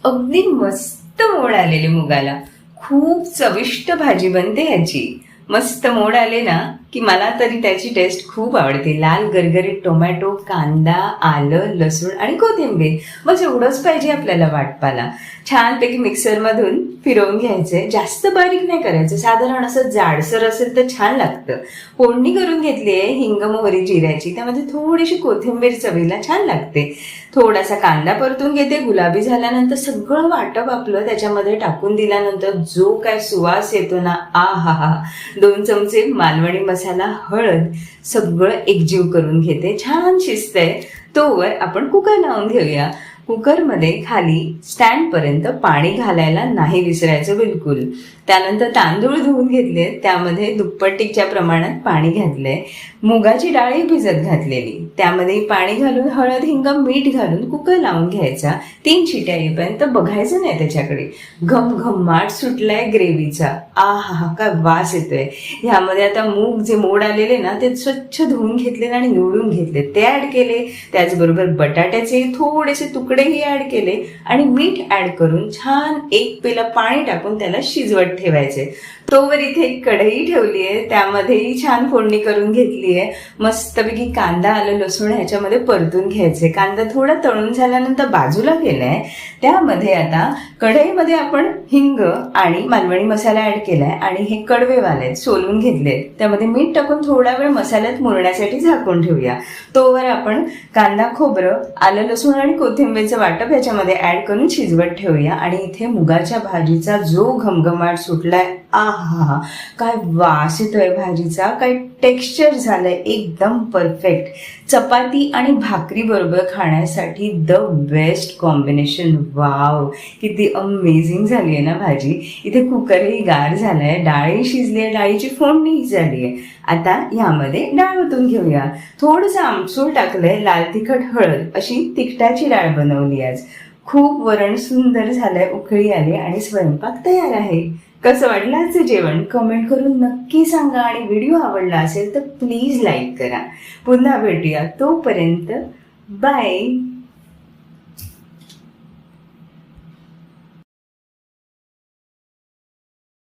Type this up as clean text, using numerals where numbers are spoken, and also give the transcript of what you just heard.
अगदी मस्त मोड आलेली मुगाला. खूप चविष्ट भाजी बनते याची. मस्त मोड आले ना की मला तरी त्याची टेस्ट खूप आवडते. लाल गरगरीत टोमॅटो, कांदा, आलं, लसूण आणि कोथिंबीर, बस एवढंच पाहिजे आपल्याला वाटपाला. छानपैकी मिक्सरमधून फिरवून घ्यायचे. जास्त बारीक नाही करायचं, साधारण असं जाडसर असेल तर छान लागतं. फोडणी करून घेतली आहे हिंग, मोहरी, जिऱ्याची. त्यामध्ये थोडीशी कोथिंबीर चवीला छान लागते. थोडासा कांदा परतून घेते. गुलाबी झाल्यानंतर सगळं वाटप आपलं त्याच्यामध्ये टाकून दिल्यानंतर जो काय सुवास येतो ना, आ हा हा. 2 चमचे मालवणी मसाला, हळद, सगळं एकजीव करून घेते. छान शिजतंय तोवर आपण कुकर लावून घेऊया. कुकरमध्ये खाली स्टँड पर्यंत पाणी घालायला नाही विसरायचं बिलकुल. त्यानंतर तांदूळ धुवून घेतले, त्यामध्ये दुप्पटीच्या प्रमाणात पाणी घातलंय. मुगाची डाळी भिजत घातलेली, त्यामध्ये पाणी घालून हळद, हिंग, मीठ घालून कुकर लावून घ्यायचा. 3 शिट्या येईपर्यंत बघायचं नाही त्याच्याकडे. घमघमाट सुटलाय ग्रेव्हीचा. आ हा, काय वास येतोय. ह्यामध्ये आता मूग जे मोड आलेले ना ते स्वच्छ धुवून घेतले आणि निवडून घेतले, ते ऍड केले. त्याचबरोबर बटाट्याचे थोडेसे तुकडेही ऍड केले आणि मीठ ऍड करून छान 1 पेला पाणी टाकून त्याला शिजवत ठेवायचे. तोवर इथे एक कढई ठेवली आहे, त्यामध्येही छान फोडणी करून घेतली आहे. मस्तपैकी कांदा, आलं, लसूण ह्याच्यामध्ये परतून घ्यायचे. कांदा थोडा तळून झाल्यानंतर बाजूला केलाय. त्यामध्ये आता कढईमध्ये आपण हिंग आणि मालवणी मसाला ऍड केलाय आणि हे कडवे वाले सोलून घेतले. त्यामध्ये मीठ टाकून थोडा वेळ मसाल्यात मुरण्यासाठी झाकून ठेवूया. तोवर आपण कांदा, खोबरं, आलं, लसूण आणि कोथिंबीरचं वाटप ह्याच्यामध्ये ऍड करून शिजवत ठेवूया. आणि इथे मुगाच्या भाजीचा जो घमघमाट सुटलाय, आ हा, काय वास येतोय भाजीचा, काय टेक्स्चर झालंय, एकदम परफेक्ट. चपाती आणि भाकरी बरोबर खाण्यासाठी द बेस्ट कॉम्बिनेशन. वाव, किती अमेझिंग झाली आहे ना भाजी. इथे कुकरही गार झालाय, डाळही शिजली आहे, डाळीची फोडणीही झाली आहे. आता यामध्ये डाळ ओतून घेऊया. थोडंसं आमसूल टाकलंय, लाल तिखट, हळद अशी तिखटाची डाळ बनवली आज. खूप वरण सुंदर झालंय, उकळी आली आणि स्वयंपाक तयार आहे. कसं वाटलं आजचं जेवण कमेंट करून नक्की सांगा. आणि व्हिडिओ आवडला असेल तर प्लीज लाईक करा. पुन्हा भेटूया, तोपर्यंत बाय.